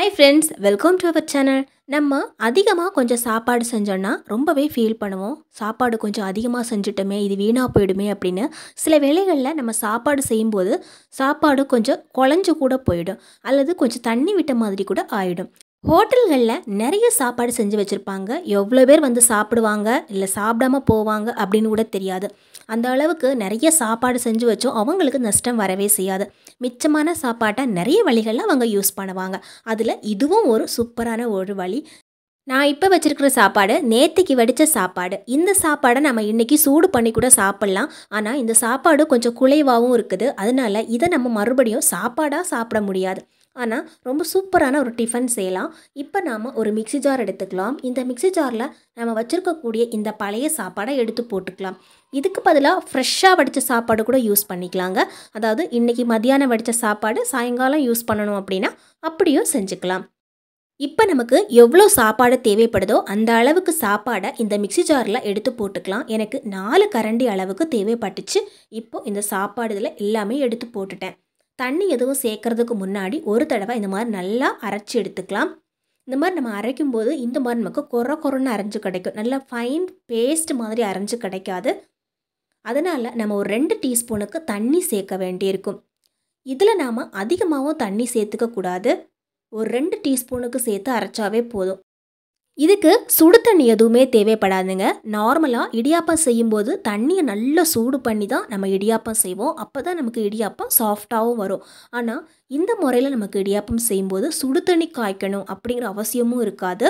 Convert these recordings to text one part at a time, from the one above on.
Hi friends, welcome to our channel. நம்ம அதிகமாக கொஞ்சம் சாப்பாடு செஞ்சோன்னா ரொம்பவே ஃபீல் பண்ணுவோம். சாப்பாடு கொஞ்சம் அதிகமாக செஞ்சுட்டோமே, இது வீணாக போயிடுமே அப்படின்னு. சில வேளைகளில் நம்ம சாப்பாடு செய்யும்போது சாப்பாடு கொஞ்சம் குழஞ்சு கூட போயிடும், அல்லது கொஞ்சம் தண்ணி விட்ட மாதிரி கூட ஆயிடும். ஹோட்டல்களில் நிறைய சாப்பாடு செஞ்சு வச்சுருப்பாங்க. எவ்வளோ பேர் வந்து சாப்பிடுவாங்க, இல்லை சாப்பிடாம போவாங்க அப்படின்னு கூட தெரியாது. அந்த அளவுக்கு நிறைய சாப்பாடு செஞ்சு வச்சோம் அவங்களுக்கு நஷ்டம் வரவே செய்யாது. மிச்சமான சாப்பாட்டை நிறைய வழிகளில் அவங்க யூஸ் பண்ணுவாங்க. அதில் இதுவும் ஒரு சூப்பரான ஒரு வழி. நான் இப்போ வச்சுருக்கிற சாப்பாடு நேற்றுக்கு வடித்த சாப்பாடு. இந்த சாப்பாடை நம்ம இன்றைக்கி சூடு பண்ணி கூட சாப்பிட்லாம். ஆனால் இந்த சாப்பாடு கொஞ்சம் குலைவாகவும் இருக்குது. அதனால இதை நம்ம மறுபடியும் சாப்பாடாக சாப்பிட முடியாது. ஆனால் ரொம்ப சூப்பரான ஒரு டிஃபன் செய்யலாம். இப்போ நாம் ஒரு மிக்ஸி ஜார் எடுத்துக்கலாம். இந்த மிக்ஸி ஜாரில் நம்ம வச்சுருக்கக்கூடிய இந்த பழைய சாப்பாடை எடுத்து போட்டுக்கலாம். இதுக்கு பதிலாக ஃப்ரெஷ்ஷாக வடித்த சாப்பாடு கூட யூஸ் பண்ணிக்கலாங்க. அதாவது இன்றைக்கி மத்தியானம் வடித்த சாப்பாடு சாயங்காலம் யூஸ் பண்ணணும் அப்படின்னா அப்படியும் செஞ்சுக்கலாம். இப்போ நமக்கு எவ்வளோ சாப்பாடு தேவைப்படுதோ அந்த அளவுக்கு சாப்பாடை இந்த மிக்ஸி ஜாரில் எடுத்து போட்டுக்கலாம். எனக்கு 4 கரண்டி அளவுக்கு தேவைப்பட்டுச்சு. இப்போ இந்த சாப்பாடு இதில் எல்லாமே எடுத்து போட்டுட்டேன். தண்ணி எதுவும் சேர்க்கறதுக்கு முன்னாடி ஒரு தடவை இந்த மாதிரி நல்லா அரைச்சி எடுத்துக்கலாம். இந்த மாதிரி நம்ம அரைக்கும்போது இந்த மாதிரி நமக்கு கொரன்னு அரைஞ்சு கிடைக்கும். நல்லா ஃபைன் பேஸ்ட் மாதிரி அரைஞ்சு கிடைக்காது. அதனால் நம்ம ஒரு 2 டீஸ்பூனுக்கு தண்ணி சேர்க்க வேண்டியிருக்கும். இதில் நாம் அதிகமாகவும் தண்ணி சேர்த்துக்கக்கூடாது. ஒரு 2 டீஸ்பூனுக்கு சேர்த்து அரைச்சாவே போதும். இதுக்கு சுடு தண்ணி எதுவுமே தேவைப்படாதுங்க. நார்மலாக இடியாப்பம் செய்யும்போது தண்ணியை நல்லா சூடு பண்ணி தான் நம்ம இடியாப்பம் செய்வோம். அப்போ தான் நமக்கு இடியாப்பம் சாஃப்டாகவும் வரும். ஆனால் இந்த முறையில் நமக்கு இடியாப்பம் செய்யும்போது சுடு தண்ணி காய்க்கணும் அப்படிங்கிற அவசியமும் இருக்காது.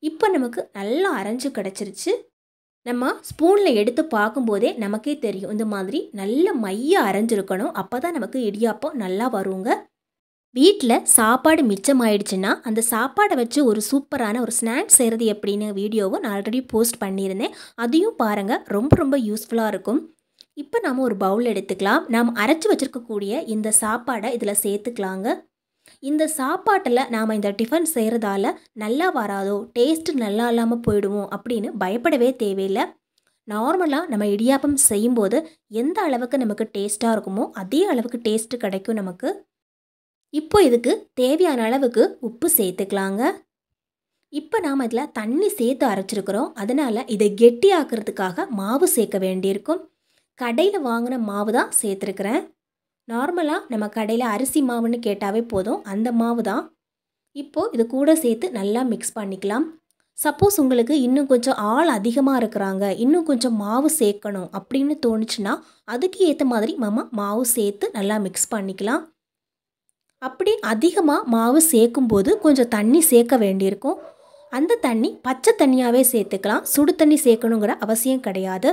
இப்போ நமக்கு நல்லா அரைஞ்சு கிடச்சிருச்சு. நம்ம ஸ்பூனில் எடுத்து பார்க்கும்போதே நமக்கே தெரியும், இந்த மாதிரி நல்ல மைய அரைஞ்சிருக்கணும். அப்போ தான் நமக்கு இடியாப்பம் நல்லா வருங்க. வீட்டில் சாப்பாடு மிச்சமாயிடுச்சுன்னா அந்த சாப்பாடை வச்சு ஒரு சூப்பரான ஒரு ஸ்நாக்ஸ் செய்கிறது எப்படின்னு வீடியோவை நான் ஆல்ரெடி போஸ்ட் பண்ணியிருந்தேன். அதையும் பாருங்கள், ரொம்ப யூஸ்ஃபுல்லாக இருக்கும். இப்போ நாம் ஒரு பவுல் எடுத்துக்கலாம். நாம் அரைச்சி வச்சுருக்கக்கூடிய இந்த சாப்பாடை இதில் சேர்த்துக்கலாங்க. இந்த சாப்பாட்டில் நாம் இந்த டிஃபன் செய்கிறதால நல்லா வராதோ, டேஸ்ட்டு நல்லா இல்லாமல் போயிடுவோம் அப்படின்னு பயப்படவே தேவையில்லை. நார்மலாக நம்ம இடியாப்பம் செய்யும்போது எந்த அளவுக்கு நமக்கு டேஸ்ட்டாக இருக்குமோ அதே அளவுக்கு டேஸ்ட்டு கிடைக்கும் நமக்கு. இப்போ இதுக்கு தேவையான அளவுக்கு உப்பு சேர்த்துக்கலாங்க. இப்போ நாம் இதில் தண்ணி சேர்த்து அரைச்சிருக்கிறோம். அதனால் இதை கெட்டியாக்குறதுக்காக மாவு சேர்க்க வேண்டியிருக்கும். கடையில் வாங்கின மாவு தான் சேர்த்துருக்குறேன். நார்மலாக நம்ம கடையில் அரிசி மாவுன்னு கேட்டாவே போதும், அந்த மாவு தான். இப்போது இது கூட சேர்த்து நல்லா மிக்ஸ் பண்ணிக்கலாம். சப்போஸ் உங்களுக்கு இன்னும் கொஞ்சம் ஆள் அதிகமாக இருக்கிறாங்க, இன்னும் கொஞ்சம் மாவு சேர்க்கணும் அப்படின்னு தோணுச்சுன்னா அதுக்கு ஏற்ற மாதிரி மாவு சேர்த்து நல்லா மிக்ஸ் பண்ணிக்கலாம். அப்படி அதிகமாக மாவு சேர்க்கும்போது கொஞ்சம் தண்ணி சேர்க்க வேண்டியிருக்கும். அந்த தண்ணி பச்சை தண்ணியாகவே சேர்த்துக்கலாம். சுடு தண்ணி சேர்க்கணுங்கிற அவசியம் கிடையாது.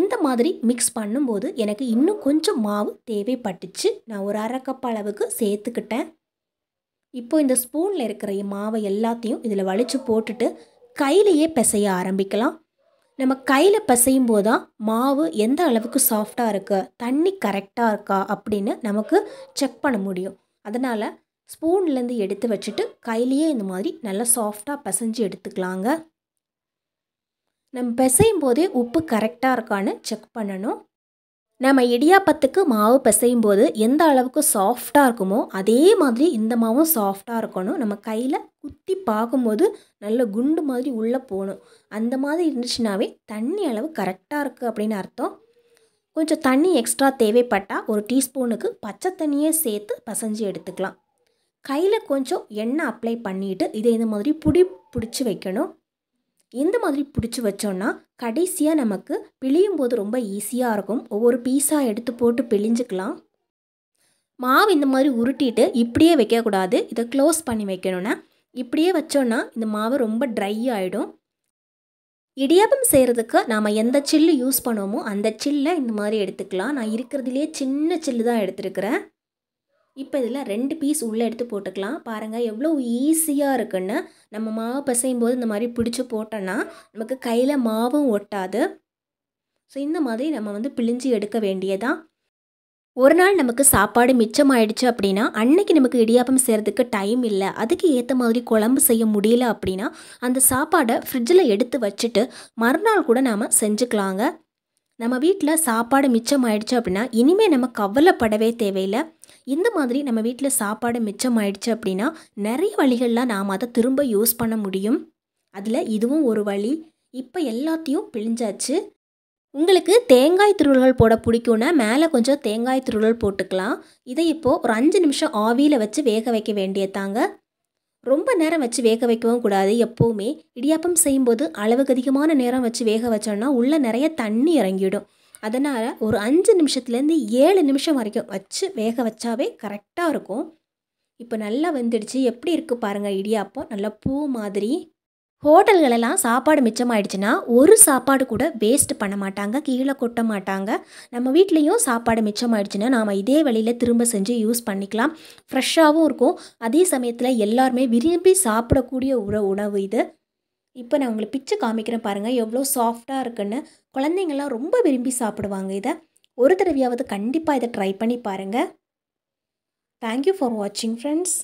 இந்த மாதிரி மிக்ஸ் பண்ணும்போது எனக்கு இன்னும் கொஞ்சம் மாவு தேவைப்பட்டுச்சு. நான் ஒரு 1/2 கப் அளவுக்கு சேர்த்துக்கிட்டேன். இப்போ இந்த ஸ்பூனில் இருக்கிற மாவை எல்லாத்தையும் இதில் வலிச்சு போட்டுட்டு கையிலையே பிசைய ஆரம்பிக்கலாம். நம்ம கையில் பிசையும் போது தான் மாவு எந்த அளவுக்கு சாஃப்டாக இருக்குது, தண்ணி கரெக்டாக இருக்கா அப்படின்னு நமக்கு செக் பண்ண முடியும். அதனால் ஸ்பூன்லேருந்து எடுத்து வச்சுட்டு கையிலையே இந்த மாதிரி நல்லா சாஃப்டாக பிசைஞ்சு எடுத்துக்கலாங்க. நம்ம பிசையும் போதே உப்பு கரெக்டாக இருக்கான்னு செக் பண்ணணும். நம்ம இடியாப்பத்துக்கு மாவு பிசையும் போது எந்த அளவுக்கு சாஃப்டாக இருக்குமோ அதே மாதிரி இந்த மாவும் சாஃப்டாக இருக்கணும். நம்ம கையில் குத்தி பார்க்கும்போது நல்ல குண்டு மாதிரி உள்ளே போகணும். அந்த மாதிரி இருந்துச்சுனாவே தண்ணி அளவு கரெக்டாக இருக்குது அப்படின்னு அர்த்தம். கொஞ்சம் தண்ணி எக்ஸ்ட்ரா தேவைப்பட்டால் ஒரு டீஸ்பூனுக்கு பச்சை தண்ணியே சேர்த்து பிசைஞ்சு எடுத்துக்கலாம். கையில் கொஞ்சம் எண்ணெய் அப்ளை பண்ணிவிட்டு இதை இந்த மாதிரி பிடிச்சி வைக்கணும். இந்த மாதிரி பிடிச்சி வச்சோன்னா கடைசியாக நமக்கு பிழியும் போது ரொம்ப ஈஸியாக இருக்கும். ஒவ்வொரு பீஸாக எடுத்து போட்டு பிழிஞ்சிக்கலாம். மாவு இந்த மாதிரி உருட்டிட்டு இப்படியே வைக்கக்கூடாது. இதை க்ளோஸ் பண்ணி வைக்கணும்னா இப்படியே வச்சோன்னா இந்த மாவு ரொம்ப ட்ரை ஆகிடும். இடியாப்பம் செய்கிறதுக்கு நாம் எந்த சில்லு யூஸ் பண்ணுவோமோ அந்த சில்லை இந்த மாதிரி எடுத்துக்கலாம். நான் இருக்கிறதுலே சின்ன சில்லு தான் எடுத்துருக்கிறேன். இப்போ இதில் 2 பீஸ் உள்ளே எடுத்து போட்டுக்கலாம். பாருங்கள் எவ்வளோ ஈஸியாக இருக்குன்னு. நம்ம மாவு பிசையும் போது இந்த மாதிரி பிடிச்சி போட்டோன்னா நமக்கு கையில் மாவும் ஒட்டாது. ஸோ இந்த மாதிரி நம்ம பிழிஞ்சு எடுக்க வேண்டியதான். ஒரு நாள் நமக்கு சாப்பாடு மிச்சமாயிடுச்சு அப்படின்னா அன்னைக்கு நமக்கு இடியாப்பம் செய்கிறதுக்கு டைம் இல்லை, அதுக்கு ஏற்ற மாதிரி குழம்பு செய்ய முடியல அப்படின்னா அந்த சாப்பாடை ஃப்ரிட்ஜில் எடுத்து வச்சுட்டு மறுநாள் கூட நாம் செஞ்சுக்கலாங்க. நம்ம வீட்டில் சாப்பாடு மிச்சமாயிடுச்சு அப்படின்னா இனிமேல் நம்ம கவலைப்படவே தேவையில்லை. இந்த மாதிரி நம்ம வீட்டில் சாப்பாடு மிச்சமாயிடுச்சு அப்படின்னா நிறைய வழிகளில் நாம் அதை திரும்ப யூஸ் பண்ண முடியும். அதில் இதுவும் ஒரு வழி. இப்போ எல்லாத்தையும் பிழிஞ்சாச்சு. உங்களுக்கு தேங்காய் துருவல்கள் போட பிடிக்கும்னா மேலே கொஞ்சம் தேங்காய் துருவல் போட்டுக்கலாம். இதை இப்போது ஒரு 5 நிமிஷம் ஆவியில் வச்சு வேக வைக்க வேண்டியதாங்க. ரொம்ப நேரம் வச்சு வேக வைக்கவும் கூடாது. எப்போவுமே இடியாப்பம் செய்யும்போது அளவுக்கு அதிகமான நேரம் வச்சு வேக வச்சோன்னா உள்ளே நிறைய தண்ணி இறங்கிடும். அதனால் ஒரு 5 நிமிஷத்துலேருந்து 7 நிமிஷம் வரைக்கும் வச்சு வேக வச்சாவே கரெக்டாக இருக்கும். இப்போ நல்லா வெந்துடுச்சு. எப்படி இருக்குது பாருங்கள் இடியாப்பம், நல்லா பூ மாதிரி. ஹோட்டல்களெல்லாம் சாப்பாடு மிச்சமாயிடுச்சுன்னா ஒரு சாப்பாடு கூட வேஸ்ட் பண்ண மாட்டாங்க, கீழே கொட்ட மாட்டாங்க. நம்ம வீட்லேயும் சாப்பாடு மிச்சமாயிடுச்சுன்னா நாம் இதே வழியில் திரும்ப செஞ்சு யூஸ் பண்ணிக்கலாம். ஃப்ரெஷ்ஷாகவும் இருக்கும். அதே சமயத்தில் எல்லாருமே விரும்பி சாப்பிடக்கூடிய ஒரு உணவு இது. இப்போ நான் உங்களுக்கு பிச்சு காமிக்கிறேன் பாருங்கள் எவ்வளோ சாஃப்டாக இருக்குன்னு. குழந்தைங்கள்லாம் ரொம்ப விரும்பி சாப்பிடுவாங்க இதை. ஒரு தடவையாவது கண்டிப்பாக இதை ட்ரை பண்ணி பாருங்கள். தேங்க்யூ ஃபார் வாட்சிங் ஃப்ரெண்ட்ஸ்.